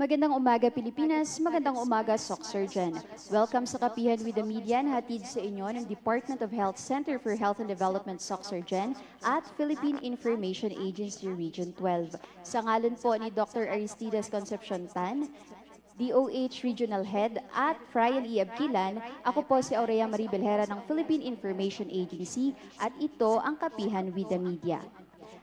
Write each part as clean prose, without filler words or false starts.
Magandang umaga Pilipinas, magandang umaga Soc Surgeon. Welcome sa Kapihan with the Media na hatid sa inyo ng Department of Health Center for Health and Development Soc Surgeon at Philippine Information Agency Region 12. Sa ngalan po ni Dr. Aristides Concepcion Tan, DOH Regional Head at Frian E. Abquilan, ako po si Aurea Marie Belhera ng Philippine Information Agency at ito ang Kapihan with the Media.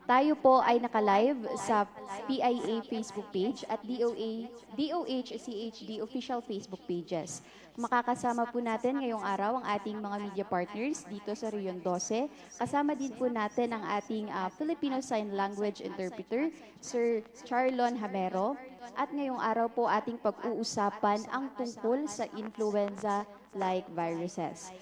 Tayo po ay naka-live sa PIA Facebook page at DOH CHD official Facebook pages. Makakasama po natin ngayong araw ang ating mga media partners dito sa Rion 12. Kasama din po natin ang ating Filipino Sign Language Interpreter, Sir Charlon Hamero. At ngayong araw po ating pag-uusapan ang tungkol sa influenza-like viruses.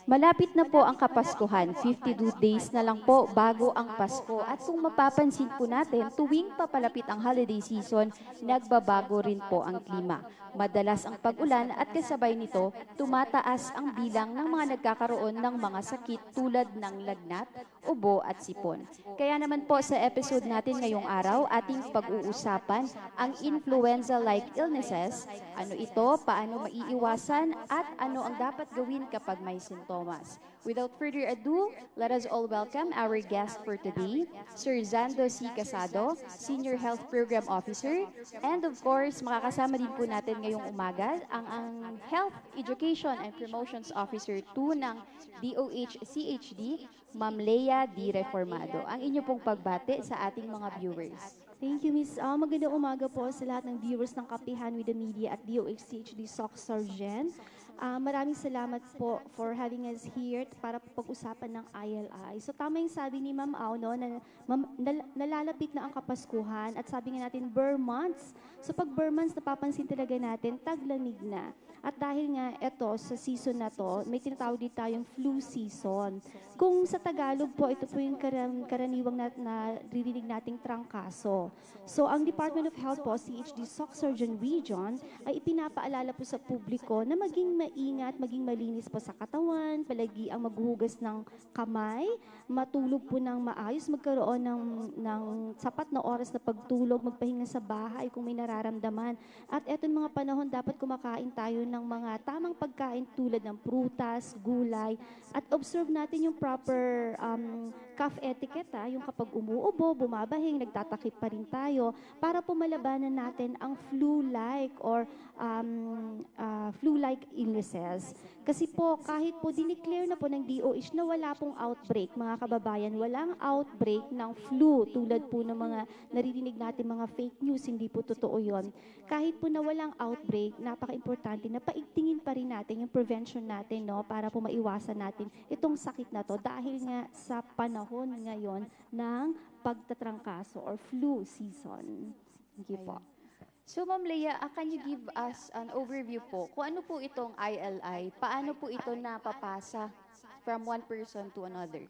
Malapit na po ang Kapaskuhan, 52 days na lang po bago ang Pasko. At kung mapapansin po natin, tuwing papalapit ang holiday season, nagbabago rin po ang klima. Madalas ang pag-ulan at kasabay nito, tumataas ang bilang ng mga nagkakaroon ng mga sakit tulad ng lagnat, ubo at sipon. Kaya naman po sa episode natin ngayong araw, ating pag-uusapan ang influenza-like illnesses, ano ito, paano maiiwasan, at ano ang dapat gawin kapag may sintomas. Without further ado, let us all welcome our guest for today, Sir Zando C. Casado, Senior Health Program Officer, and of course, makakasama din po natin ngayong umaga ang Health Education and Promotions Officer 2 ng DOH-CHD, Ma'am Lea D. Reformado. Ang inyo pong pagbate sa ating mga viewers. Thank you, Miss. Magandang umaga po sa lahat ng viewers ng Kapihan with the Media at DOH-CHD SOC Surgeon. Maraming salamat po for having us here para pag-usapan ng ILI. So tama yung sabi ni Ma'am Au, no, na nalalapit na ang Kapaskuhan at sabi nga natin, Burr months. So pag Burr months, napapansin talaga natin, taglamig na. At dahil nga ito, sa season na to, may tinatawag din tayong flu season. Kung sa Tagalog po, ito po yung karaniwang na ririnig nating trangkaso. So ang Department of Health po, CHD SOC Surgeon Region, ay ipinapaalala po sa publiko na maging maingat, maging malinis po sa katawan, palagi ang maghuhugas ng kamay, matulog po ng maayos, magkaroon ng sapat na oras na pagtulog, magpahinga sa bahay kung may nararamdaman. At etong mga panahon, dapat kumakain tayo ng mga tamang pagkain tulad ng prutas, gulay, at observe natin yung proper cough etiquette, yung kapag umuubo, bumabahing, nagtatakip pa rin tayo para po malabanan natin ang flu-like or flu-like illnesses. Kasi po, kahit po dineclare na po ng DOH na wala pong outbreak, mga kababayan, walang outbreak ng flu tulad po ng mga naririnig natin mga fake news, hindi po totoo yon. Kahit po na walang outbreak, napaka-importante na paigtingin pa rin natin yung prevention natin, no, para po maiwasan natin itong sakit na to dahil nga sa panahon ngayon ng pagtatrangkaso or flu season. Thank you po. So Ma'am Lea, can you give us an overview po kung ano po itong ILI? Paano po ito napapasa from one person to another?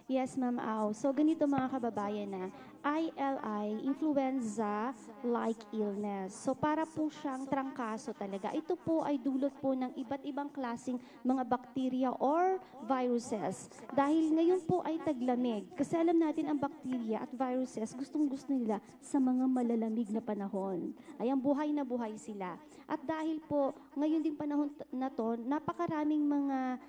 Yes, Ma'am Au. So, ganito mga kababayan na ILI, influenza-like illness. So, para po siyang trangkaso talaga. Ito po ay dulot po ng iba't ibang klaseng mga bacteria or viruses. Dahil ngayon po ay taglamig. Kasi alam natin ang bacteria at viruses, gustong-gusto nila sa mga malalamig na panahon. Ayan, buhay na buhay sila. At dahil po, ngayon din panahon na to, napakaraming mga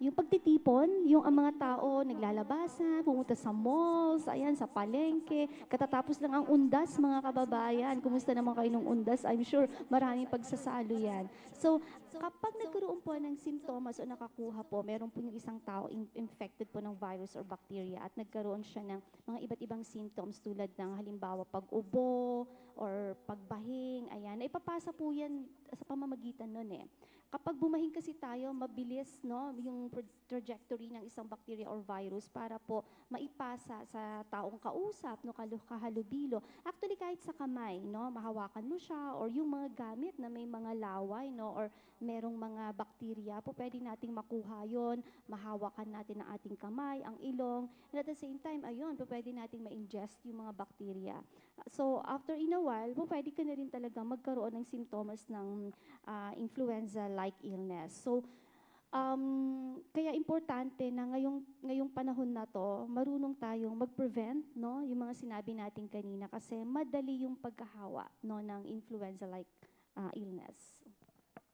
yung pagtitipon, yung ang mga tao naglalabasan, pumunta sa malls, ayan, sa palengke, katatapos lang ang undas, mga kababayan. Kumusta naman kayo nung undas? I'm sure maraming pagsasalo yan. So, kapag nagkaroon po ng simptomas o nakakuha po, meron po yung isang tao infected po ng virus or bacteria at nagkaroon siya ng mga iba't ibang symptoms tulad ng halimbawa pag-ubo or pagbahing, ayan, naipapasa po yan sa pamamagitan nun eh. Kapag bumahing kasi tayo, mabilis no, yung trajectory ng isang bacteria or virus para po maipasa sa taong kausap, no, kahalubilo. Actually, kahit sa kamay, no, mahawakan mo siya or yung mga gamit na may mga laway, no, or merong mga bacteria po, pwede nating makuha yon, mahawakan natin ang ating kamay, ang ilong, and at the same time, ayun, po pwede nating ma-ingest yung mga bacteria. So, after in a while, po pwede ka na rin talaga magkaroon ng simptomas ng influenza-like illness. So, Kaya importante na ngayong panahon na to, marunong tayong mag-prevent, no? Yung mga sinabi natin kanina kasi madali yung pagkahawa, no, ng influenza-like illness.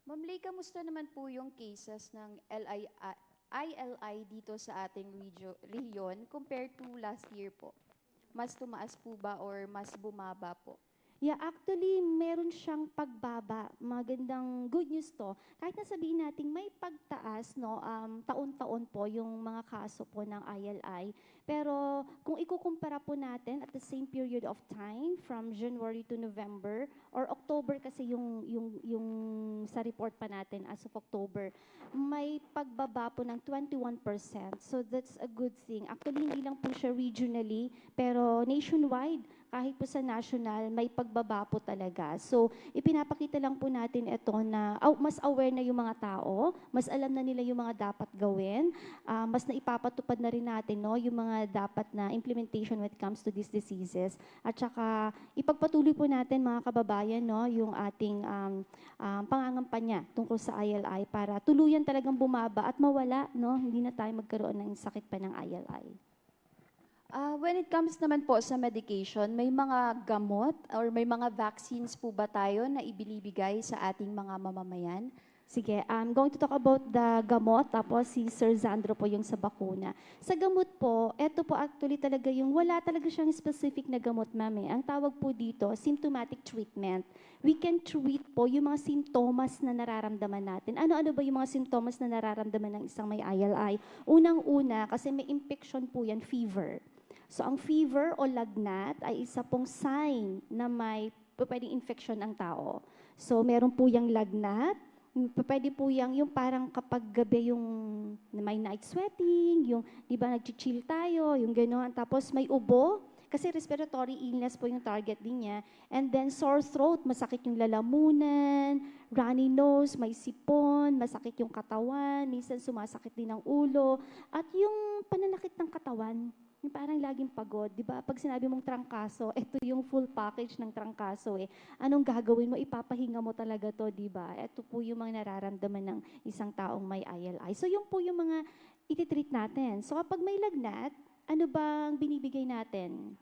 Ma'am Lay, kamusta naman po yung cases ng ILI dito sa ating rehiyon compared to last year po? Mas tumaas po ba or mas bumaba po? Yeah, actually, meron siyang pagbaba. Magandang good news to. Kahit na sabihin natin may pagtaas, no, taon-taon po yung mga kaso po ng ILI. Pero kung ikukumpara po natin at the same period of time, from January to November, or October kasi yung sa report pa natin as of October, may pagbaba po ng 21%. So that's a good thing. Actually, hindi lang po siya regionally, pero nationwide, kahit po sa national, may pagbaba po talaga. So, ipinapakita lang po natin ito na mas aware na yung mga tao, mas alam na nila yung mga dapat gawin, mas naipapatupad na rin natin, no, yung mga dapat na implementation when it comes to these diseases. At saka, ipagpatuloy po natin mga kababayan, no, yung ating pangangampanya tungkol sa ILI para tuluyan talagang bumaba at mawala, no, hindi na tayo magkaroon ng sakit pa ng ILI. When it comes naman po sa medication, may mga gamot or may mga vaccines po ba tayo na ibinibigay sa ating mga mamamayan? Sige, I'm going to talk about the gamot, tapos si Sir Zandro po yung sa bakuna. Sa gamot po, eto po actually talaga yung wala talaga siyang specific na gamot, ma'am. Ang tawag po dito, symptomatic treatment. We can treat po yung mga sintomas na nararamdaman natin. Ano-ano ba yung mga sintomas na nararamdaman ng isang may ILI? Unang-una, kasi may infection po yan, fever. So, ang fever o lagnat ay isa pong sign na may pwedeng infection ang tao. So, meron po yung lagnat, pwede po yung parang kapag gabi yung may night sweating, yung di ba nag-chill tayo, yung gano'n. Tapos may ubo, kasi respiratory illness po yung target din niya. And then sore throat, masakit yung lalamunan, runny nose, may sipon, masakit yung katawan, minsan sumasakit din ang ulo, at yung pananakit ng katawan. Yung parang laging pagod, di ba? Pag sinabi mong trangkaso, ito yung full package ng trangkaso eh. Anong gagawin mo? Ipapahinga mo talaga to, di ba? Ito po yung mga nararamdaman ng isang taong may ILI. So yung po yung mga ititreat natin. So kapag may lagnat, ano bang binibigay natin?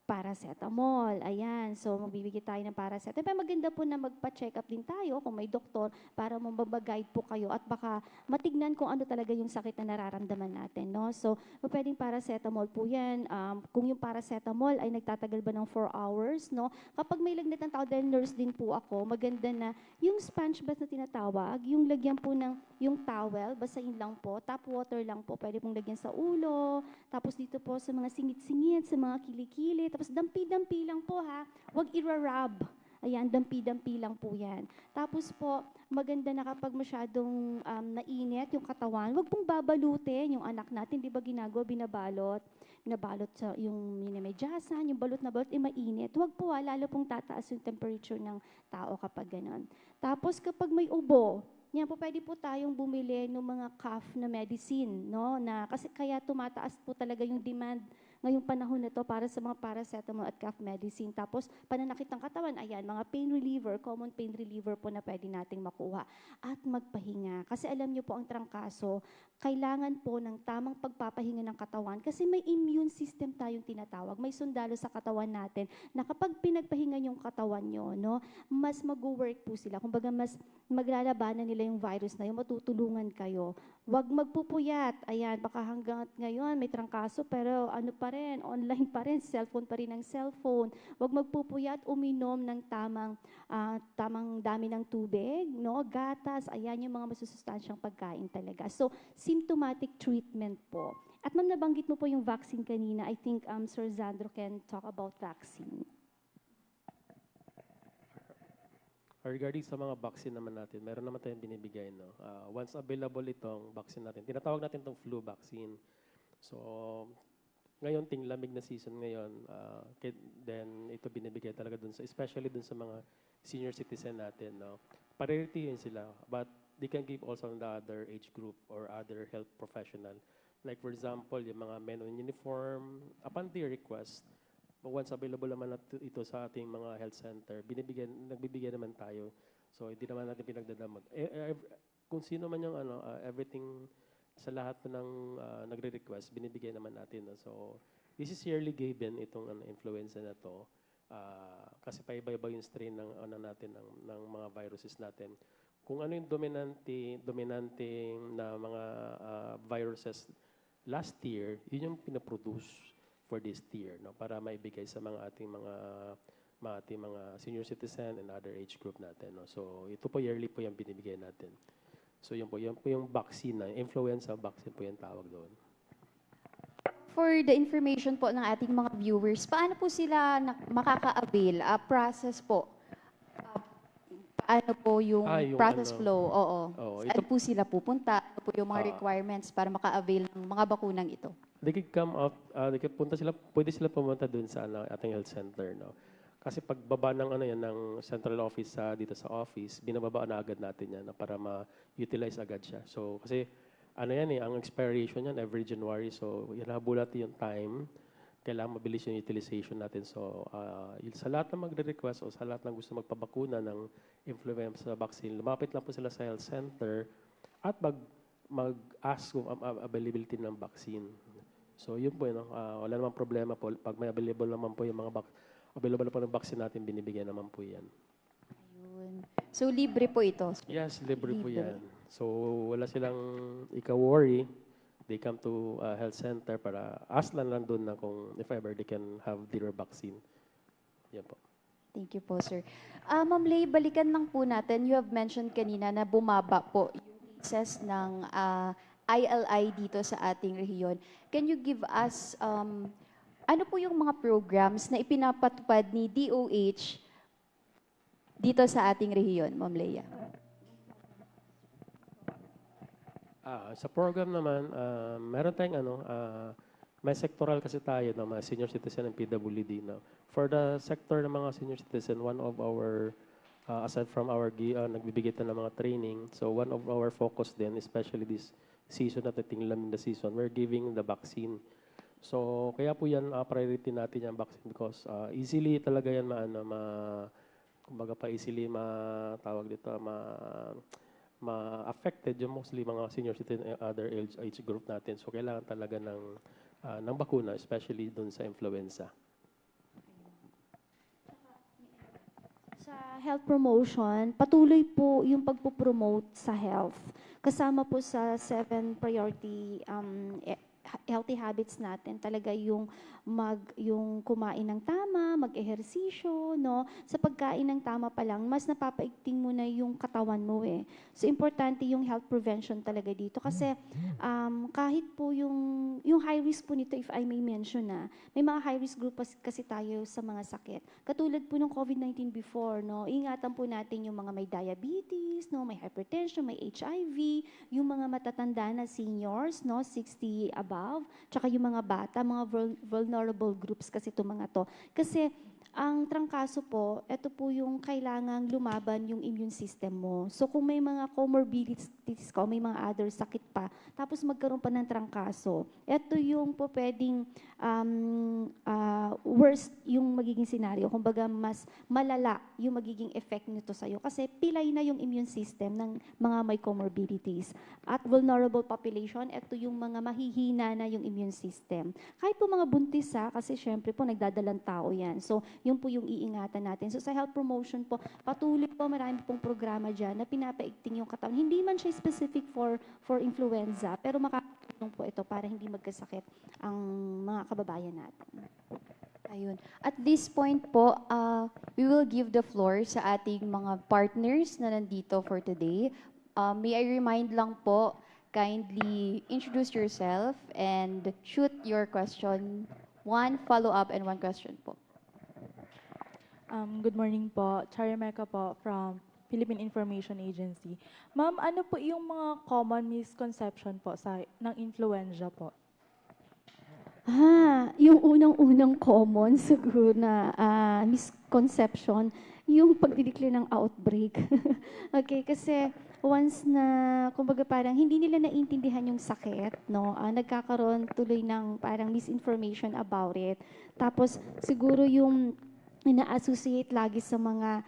Paracetamol, ayan. So, magbibigay tayo ng paracetamol. Pero maganda po na magpa-check up din tayo kung may doktor para mababag-guide po kayo at baka matignan kung ano talaga yung sakit na nararamdaman natin, no? So, pwedeng paracetamol po yan. Kung yung paracetamol ay nagtatagal ba ng 4 hours, no? Kapag may lagnat ng tao, dahil nurse din po ako, maganda na yung sponge bath na tinatawag, yung lagyan po ng yung towel, basahin lang po, tap water lang po, pwede pong lagyan sa ulo, tapos dito po sa mga singit-singit, sa mga kilikili, tapos dampi-dampi lang po ha, huwag ira-rub. Ayan, dampi-dampi lang po yan. Tapos po, maganda na kapag masyadong nainit yung katawan, huwag pong babalutin yung anak natin, di ba ginagawa, binabalot sa yung minimedyasan, yung balot na balot, mainit. Huwag po lalo pong tataas yung temperature ng tao kapag ganon. Tapos kapag may ubo, yan po, pwede po tayong bumili ng mga cough na medicine, no? Na, kasi kaya tumataas po talaga yung demand ngayong panahon na to para sa mga paracetamol at cough medicine. Tapos, pananakit ng katawan, ayan, mga pain reliever, common pain reliever po na pwede nating makuha. At magpahinga. Kasi alam niyo po ang trangkaso, kailangan po ng tamang pagpapahinga ng katawan kasi may immune system tayong tinatawag. May sundalo sa katawan natin na kapag pinagpahinga yung katawan nyo, no, mas mag-work po sila. Kumbaga, mas maglalabanan nila yung virus na yun, matutulungan kayo. Huwag magpupuyat. Ayan, baka hanggang ngayon may trangkaso pero ano pa rin, online pa rin, cellphone pa rin ang cellphone. Huwag magpupuyat, uminom ng tamang dami ng tubig, no? Gatas, ayan yung mga masusustansyang pagkain talaga. So, symptomatic treatment po. At ma'am, nabanggit mo po yung vaccine kanina. I think Sir Zandro can talk about vaccine. Regarding sa mga vaccine naman natin, meron naman tayong binibigay. No? Once available itong vaccine natin, tinatawag natin itong flu vaccine. So, ngayon, tinglamig na season ngayon, then ito binibigay talaga dun sa, especially dun sa mga senior citizen natin. No? Priority yun sila, but they can give also on the other age group or other health professional. Like for example, yung mga men in uniform, upon their request, once available naman ito sa ating mga health center, nagbibigay naman tayo. So, hindi naman natin pinagdadamot. kung sino man yung everything sa lahat po ng nagre-request, binibigay naman natin. No? So, this is yearly given itong influenza na to. Kasi paiba-iba yung strain ng natin ng mga viruses natin. Kung ano yung dominante na mga viruses last year, yun yung pinaproduce for this year, no, para maibigay sa ating mga senior citizen and other age group natin, no. So ito po yearly po yung binibigay natin. So yun po yung vaccine na influenza vaccine po yung tawag doon. For the information po ng ating mga viewers, paano po sila makaka-avail? Process po. Paano po yung Yung process flow? Oo. ito, Saan po sila pupunta? Ano po yung mga requirements para maka-avail ng mga bakunang ito? they could come out, pwede sila pumunta doon sa ating health center, no. Kasi pagbaba ng ng central office dito sa office, binababa na agad natin yan para ma-utilize agad siya. So kasi ang expiration yan every January. So hinabulat yung time, kailangan mabilis yung utilization natin. So sa lahat ng magre-request o sa lahat ng gusto magpabakuna ng influenza vaccine, lumapit lang po sila sa health center at mag-ask kung availability ng vaccine. So yun po, wala namang problema po. Pag may available naman po yung available po ng vaccine natin, binibigyan naman po yan. Ayun. So libre po ito? Yes, libre po yan. So wala silang ika-worry. They come to health center para ask lang doon na kung if ever they can have their vaccine. Yan po. Thank you po, sir. Ma'am Lay, balikan lang po natin. You have mentioned kanina na bumaba po yung cases ng ILI dito sa ating rehiyon. Can you give us, ano po yung mga programs na ipinapatupad ni DOH dito sa ating rehiyon, Ma'am Leia? Sa program naman, meron tayong may sectoral kasi tayo ng mga senior citizen and PWD. No? For the sector ng mga senior citizen, one of our, aside from our nagbibigay tayo ng mga training, so one of our focus din, especially this season at tinglam the season, we're giving the vaccine. So kaya po yan, priority natin yung vaccine because easily talaga yan kumbaga pa easily ma-affected yung mostly mga senior citizen and other age group natin. So kailangan talaga ng bakuna, especially dun sa influenza. Sa health promotion, patuloy po yung pagpo-promote sa health. Kasama po sa 7 priority healthy habits natin talaga yung kumain ng tama, mag-ehersisyo, no? Sa pagkain ng tama pa lang, mas napapaigting mo na yung katawan mo eh. So importante yung health prevention talaga dito kasi kahit po yung high risk po nito, if I may mention may mga high risk group kasi tayo sa mga sakit. Katulad po ng COVID-19 before, no? Ingatan po natin yung mga may diabetes, no? May hypertension, may HIV, yung mga matatanda na seniors, no? 60 above, tsaka yung mga bata, mga vulnerable groups kasi ito mga to. Kasi ang trangkaso po, ito po yung kailangang lumaban yung immune system mo. So kung may mga comorbidities ka, may mga other sakit pa, tapos magkaroon pa ng trangkaso, ito yung po pwedeng worst yung magiging scenario. Kumbaga mas malala yung magiging effect nito sa'yo. Kasi pilay na yung immune system ng mga may comorbidities. At vulnerable population, ito yung mga mahihina na yung immune system. Kahit po mga buntis kasi syempre po nagdadalang tao yan. So yun po yung iingatan natin. So sa health promotion po, patuloy po marami pong programa dyan na pinapaigting yung katawan. Hindi man siya specific for influenza, pero makakatulong po ito para hindi magkasakit ang mga kababayan natin. Ayun. At this point po, we will give the floor sa ating mga partners na nandito for today. May I remind lang po, kindly introduce yourself and shoot your question. 1 follow-up and 1 question po. Good morning po. Charia Meca po from Philippine Information Agency. Ma'am, ano po yung mga common misconception po ng influenza po? Yung unang-unang common siguro na misconception, yung pagdideclare ng outbreak. Okay, kasi once na, kumbaga parang hindi nila naintindihan yung sakit, no? Nagkakaroon tuloy ng parang misinformation about it. Tapos siguro yung ina-associate lagi sa mga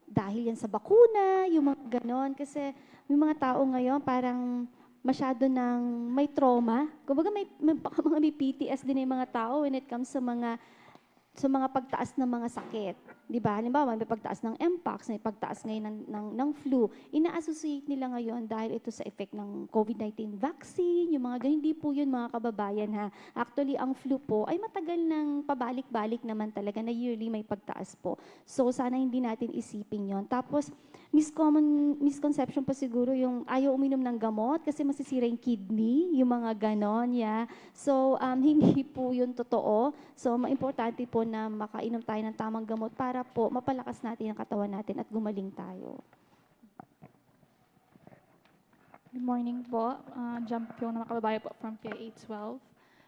dahil yan sa bakuna, yung mga ganon. Kasi may mga tao ngayon parang masyado ng may trauma. Kumbaga baka mga may PTSD na yung mga tao when it comes sa mga pagtaas ng mga sakit. Di ba? Halimbawa, may pagtaas ng Mpox, may pagtaas ngayon ng flu. Ina-associate nila ngayon dahil ito sa effect ng COVID-19 vaccine, yung mga ganyan. Hindi po yun mga kababayan ha. Actually, ang flu po ay matagal ng pabalik-balik naman talaga na yearly may pagtaas po. So, sana hindi natin isipin yon. Tapos, misconception pa siguro yung ayaw uminom ng gamot kasi masisira yung kidney, yung mga ganon, yeah. So, hindi po yun totoo. So, maimportante po na makainom tayo ng tamang gamot para po mapalakas natin ang katawan natin at gumaling tayo. Good morning po. Jump po na makababayan po from PIA 12.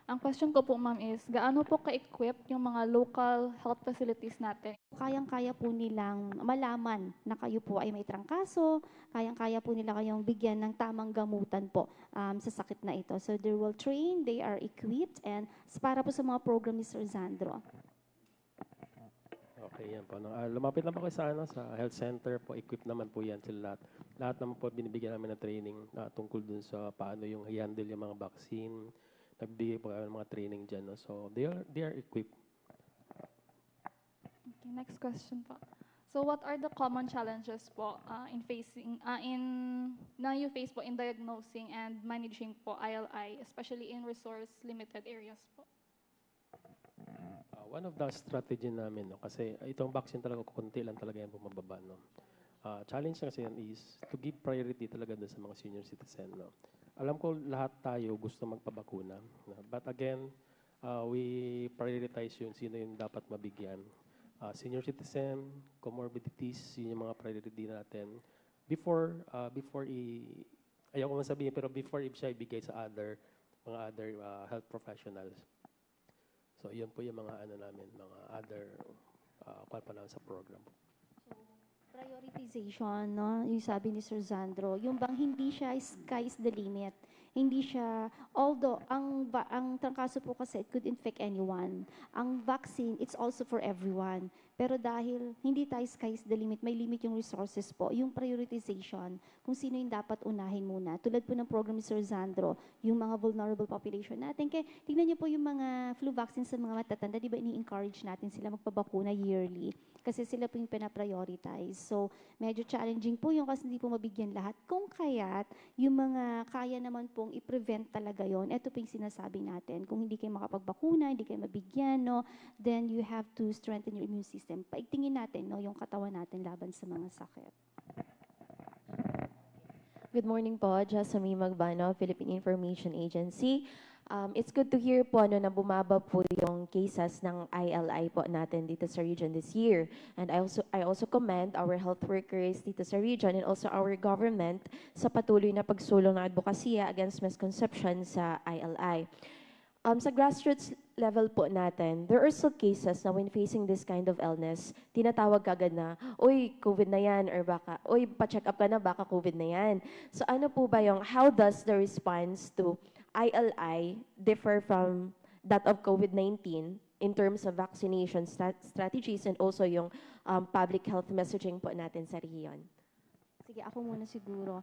Ang question ko po, ma'am, is gaano po ka-equipped yung mga local health facilities natin? Kayang-kaya po nilang malaman na kayo po ay may trangkaso, kayang-kaya po nila kayong bigyan ng tamang gamutan po sa sakit na ito. So they will train, they are equipped, and para po sa mga program ni Sir Zandro. Okay, yan po. No? Lumapit lang po kayo sa health center po. Equipped naman po yan sila lahat. Lahat naman po binibigyan namin ng training tungkol dun sa paano yung i-handle yung mga vaccine. Nagbigay po kami ng mga training dyan. No? So, they are equipped. Okay, next question po. So what are the common challenges po in facing, na you face po in diagnosing and managing po ILI, especially in resource-limited areas po? One of the strategy namin, no, kasi itong vaccine talaga, kukunti lang talaga yan bumababa. No? Challenge na kasi yan is to give priority talaga dun sa mga senior citizen. No? Alam ko lahat tayo gusto magpabakuna. No? But again, we prioritize yun, sino yung dapat mabigyan. Senior citizen, comorbidities, yun yung mga priority natin. Before ayaw ko man sabihin, pero before siya ibigay sa mga other health professionals. So, yun po yung mga namin, mga other pa namin sa program. Prioritization, no? Yung sabi ni Sir Zandro, yung bang hindi siya sky's the limit. Hindi siya, although ang trangkaso po kasi it could infect anyone. Ang vaccine, it's also for everyone. Pero dahil hindi tayo sky's the limit, may limit yung resources po, yung prioritization, kung sino yung dapat unahin muna. Tulad po ng program ni Sir Zandro, yung mga vulnerable population natin. Kaya tingnan niyo po yung mga flu vaccine sa mga matatanda, di ba ini-encourage natin sila magpabakuna yearly? Kasi sila po yung pinaprioritize. So, medyo challenging po yung kasi hindi po mabigyan lahat. Kung kaya't, yung mga kaya naman pong i-prevent talaga yon, ito po yung sinasabi natin. Kung hindi kayo makapagbakuna, hindi kayo mabigyan, no, then you have to strengthen your immune system. Paigtingin natin, no, yung katawan natin laban sa mga sakit. Good morning po, Jasmine Magbano, Philippine Information Agency. It's good to hear po na bumaba po yung cases ng ILI po natin dito sa region this year. And I also commend our health workers dito sa region and also our government sa patuloy na pagsulong ng advokasya against misconception sa ILI. Sa grassroots level po natin, there are still cases na when facing this kind of illness, tinatawag kagad na, uy, COVID na yan, or baka, uy, pa-check up ka na, baka COVID na yan. So ano po ba yung, how does the response to ILI differ from that of COVID-19 in terms of vaccination strategies and also yung public health messaging po natin sa rehiyon? Sige, ako muna siguro.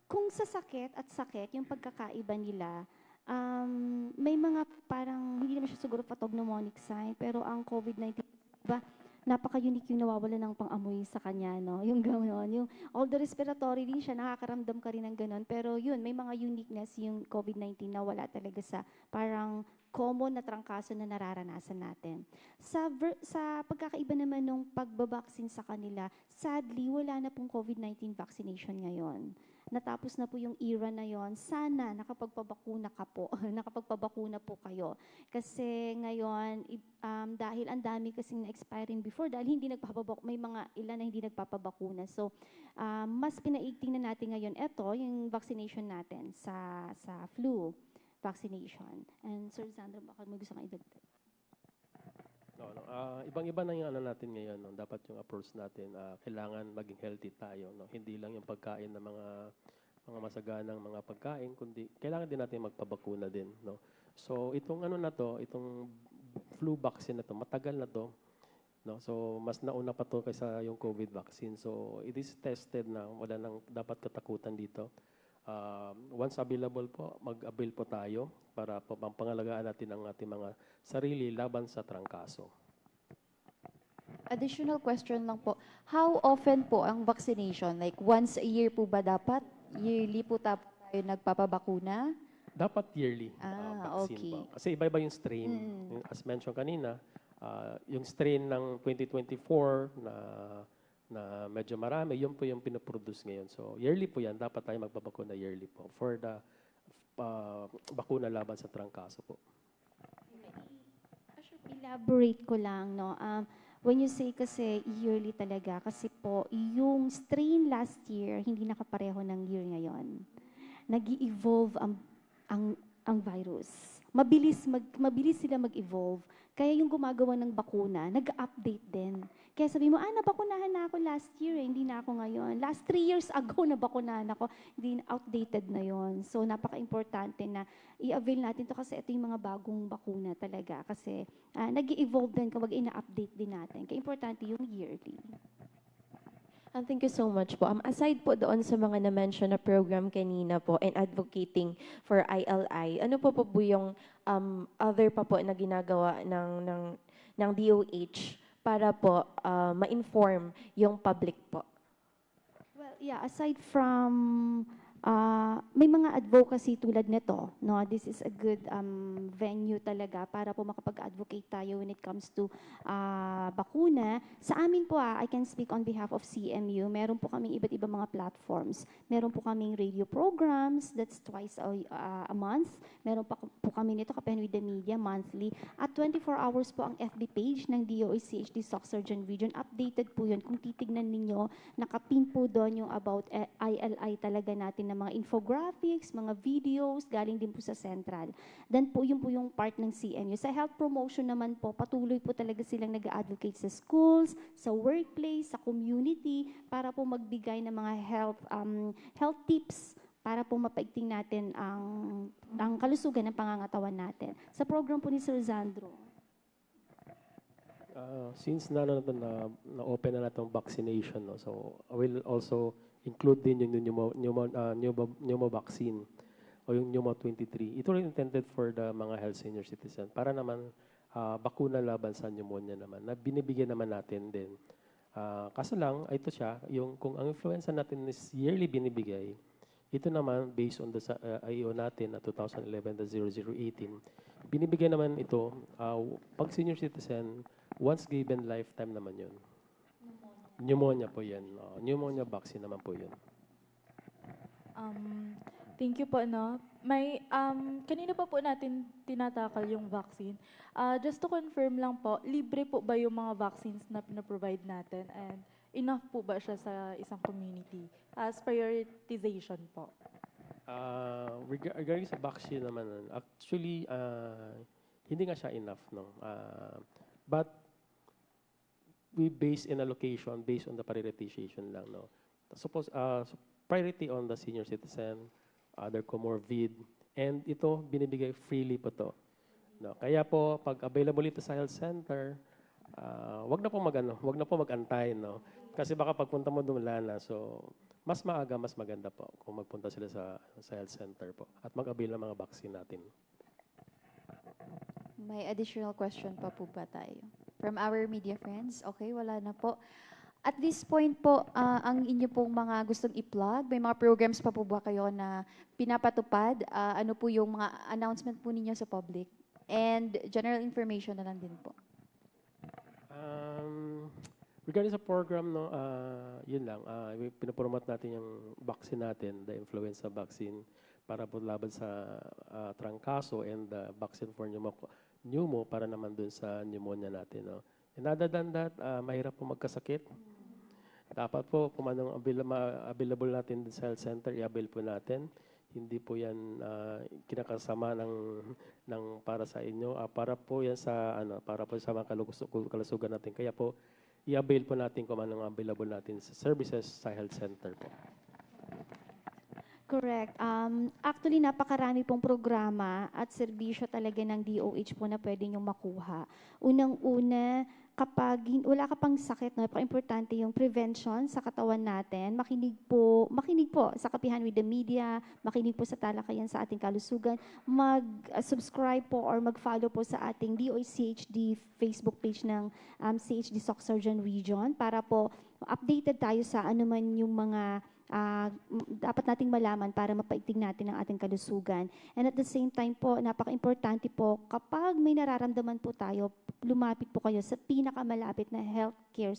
Kung sa sakit at sakit, yung pagkakaiba nila, may mga parang, hindi naman siya siguro pathognomonic sign, pero ang COVID-19, ba, napaka-unique yung nawawala ng pang-amoy sa kanya, no? Yung gano'n, yung although respiratory din siya, nakakaramdam ka rin ng gano'n, pero yun, may mga uniqueness yung COVID-19 na wala talaga sa parang common na trangkaso na nararanasan natin. Sa pagkakaiba naman ng pagbabaksin sa kanila, sadly, wala na pong COVID-19 vaccination ngayon. Natapos na po yung era na yon. Sana nakapagpabakuna ka po, nakapagpabakuna po kayo. Kasi ngayon, dahil ang dami kasing na-expiring before, dahil hindi may mga ilan na hindi nagpapabakuna. So, mas pinaigting na natin ngayon ito, yung vaccination natin sa flu vaccination. And Sir Sandro, baka may gusto kang idagdag? Ibang-iba na yung natin ngayon. No? Dapat yung approach natin, kailangan maging healthy tayo. No? Hindi lang yung pagkain ng mga masaganang mga pagkain, kundi kailangan din natin magpabakuna din. No? So itong itong flu vaccine na to, matagal na to. No? So, mas nauna pa to kaysa yung COVID vaccine. So, it is tested na wala nang dapat katakutan dito. Once available po, mag-avail po tayo para po pangalagaan natin ang ating mga sarili laban sa trangkaso. Additional question lang po. How often po ang vaccination? Like once a year po ba dapat? Yearly po tayo nagpapabakuna? Dapat yearly vaccine okay. po. Kasi iba-iba yung strain. Yung, as mentioned kanina, yung strain ng 2024 na medyo marami, yun po yung pinoproduce ngayon. So yearly po yan, dapat tayo magpabakuna yearly po for the bakuna laban sa trangkaso po. Elaborate ko lang, no? When you say kasi yearly talaga, kasi po, yung strain last year, hindi nakapareho ng year ngayon. Nag-evolve ang virus. Mabilis sila mag-evolve. Kaya yung gumagawa ng bakuna, nag-update din. Kaya sabi mo, nabakunahan na ako last year, hindi na ako ngayon. Last 3 years ago, nabakunahan ako. Hindi, outdated na yon. So, napaka-importante na i-avail natin to kasi ito yung mga bagong bakuna talaga. Kasi nag-evolve din kapag ina-update din natin. Kaya importante yung yearly. And thank you so much po. Aside po doon sa mga na-mention na program kanina po and advocating for ILI, ano po yung other pa po na ginagawa ng DOH para po ma-inform yung public po? Well, yeah, aside from may mga advocacy tulad nito, no? This is a good venue talaga para po makapag-advocate tayo when it comes to bakuna. Sa amin po, I can speak on behalf of CMU. Meron po kaming iba't ibang mga platforms. Meron po kaming radio programs, that's twice a month. Meron pa po kami nito, Kapihan with the Media, monthly. At 24 hours po ang FB page ng DOH-CHD Soc Surgeon Region. Updated po yun. Kung titignan ninyo, nakapin po doon yung about ILI talaga natin na mga infographics, mga videos, galing din po sa Central. Then po yung part ng CMU. Sa health promotion naman po, patuloy po talaga silang nag-advocate sa schools, sa workplace, sa community, para po magbigay ng mga health tips para po mapaigting natin ang kalusugan ng pangangatawan natin. Sa program po ni Sir Zandro. Since na-open na natin vaccination, no, so I will also include din yung pneumo vaccine o yung pneumo 23. Ito rin intended for the mga health senior citizen para naman bakuna laban sa pneumonia naman na binibigyan naman natin din. Kaso lang, ito siya, yung kung ang influenza natin is yearly binibigay, ito naman based on the IO natin na 2011-0018, binibigay naman ito pag senior citizen, once given lifetime naman yun. Pneumonia po yan. Pneumonia vaccine naman po yun. Thank you po, no? Kanina pa po natin tinatakal yung vaccine. Just to confirm lang po, libre po ba yung mga vaccines na pinaprovide natin? And enough po ba siya sa isang community? As prioritization po. Regarding sa vaccine naman, actually, hindi nga siya enough, no? But we base in allocation based on the prioritization lang, no? Suppose priority on the senior citizen, other comorbid, and ito binibigay freely po to. No? Kaya po pag available ito sa health center, wag na po mag-antay, no? Kasi baka pagpunta mo doon wala na. So mas maaga, mas maganda po kung magpunta sila sa health center po at mag-avail ng mga vaccine natin. May additional question pa po ba tayo? From our media friends? Okay, wala na po. At this point po, ang inyo pong mga gustong i-plug, may mga programs pa po ba kayo na pinapatupad? Ano po yung mga announcement po ninyo sa public? And general information na lang din po. Regarding sa program, no, yun lang. Pinapromote natin yung vaccine natin, the influenza vaccine, para po laban sa trangkaso and the vaccine for pneumo para naman dun sa pneumonia natin. No? And other than that, mahirap po magkasakit. Dapat po, kung anong available natin sa health center, i-avail po natin. Hindi po yan kinakasama ng para sa inyo. Para po yan sa, para po sa mga kalusugan natin. Kaya po, i-avail po natin kung anong available natin sa services sa health center po. Correct. Actually, napakarami pong programa at serbisyo talaga ng DOH po na pwede niyong makuha. Unang-una, kapag wala ka pang sakit, importante yung prevention sa katawan natin. Makinig po sa Kapihan with the Media, makinig po sa talakayan sa ating kalusugan, mag-subscribe po or mag-follow po sa ating DOHCHD Facebook page ng CHD Soc Surgeon Region para po updated tayo sa anuman yung mga dapat nating malaman para mapaigting natin ang ating kalusugan. And at the same time po, napaka-importante po, kapag may nararamdaman po tayo, lumapit po kayo sa pinakamalapit na healthcare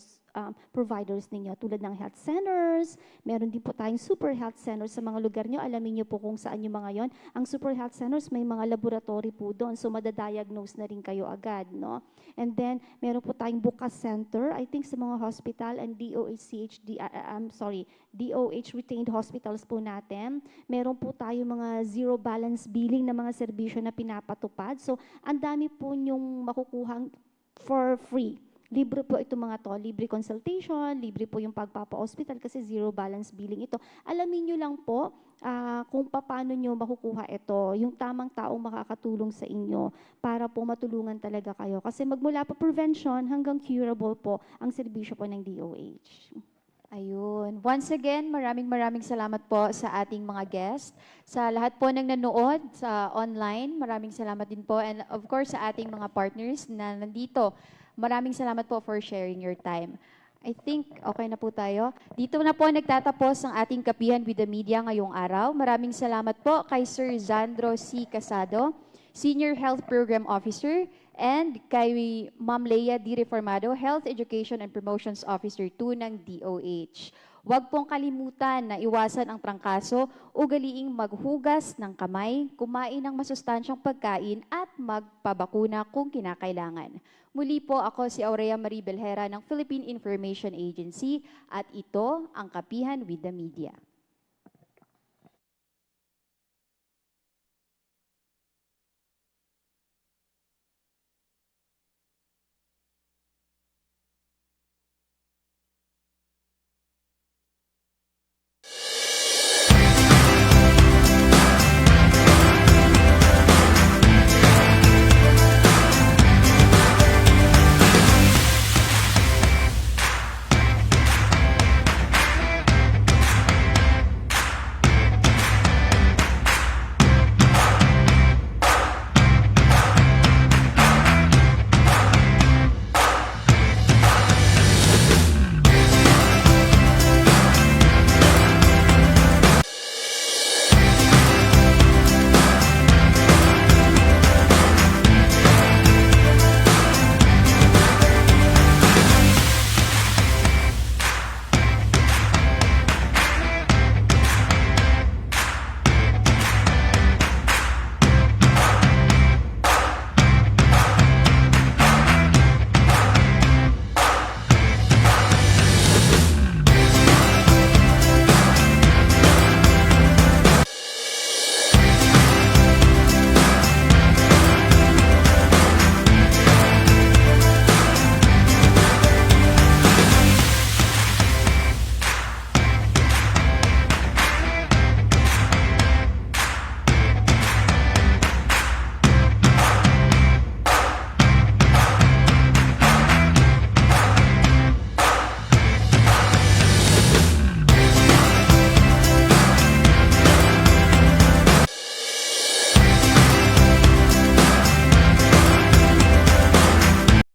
providers ninyo, tulad ng health centers. Meron din po tayong super health centers sa mga lugar nyo. Alamin nyo po kung saan yung mga yon. Ang super health centers, may mga laboratory po doon, so madadiagnose na rin kayo agad, no? And then, meron po tayong Bukas Center, I think sa mga hospital and DOH retained hospitals po natin. Meron po tayo mga zero balance billing na mga serbisyo na pinapatupad. So, ang dami po nyong makukuhang for free. Libre po itong mga to, libre consultation, libre po yung pagpapa-hospital kasi zero balance billing ito. Alamin nyo lang po kung paano nyo makukuha ito, yung tamang taong makakatulong sa inyo para po matulungan talaga kayo. Kasi magmula po prevention hanggang curable po ang serbisyo po ng DOH. Ayun. Once again, maraming salamat po sa ating mga guest. Sa lahat po ng nanood sa online, maraming salamat din po. And of course, sa ating mga partners na nandito, maraming salamat po for sharing your time. I think okay na po tayo. Dito na po nagtatapos ang ating Kapihan with the Media ngayong araw. Maraming salamat po kay Sir Zandro C. Casado, Senior Health Program Officer, and kay Ma'am Leia D. Reformado, Health Education and Promotions Officer 2 ng DOH. Huwag pong kalimutan na iwasan ang trangkaso, ugaliing maghugas ng kamay, kumain ng masustansyang pagkain at magpabakuna kung kinakailangan. Muli po ako si Aurea Marie Belhera ng Philippine Information Agency at ito ang Kapihan with the Media.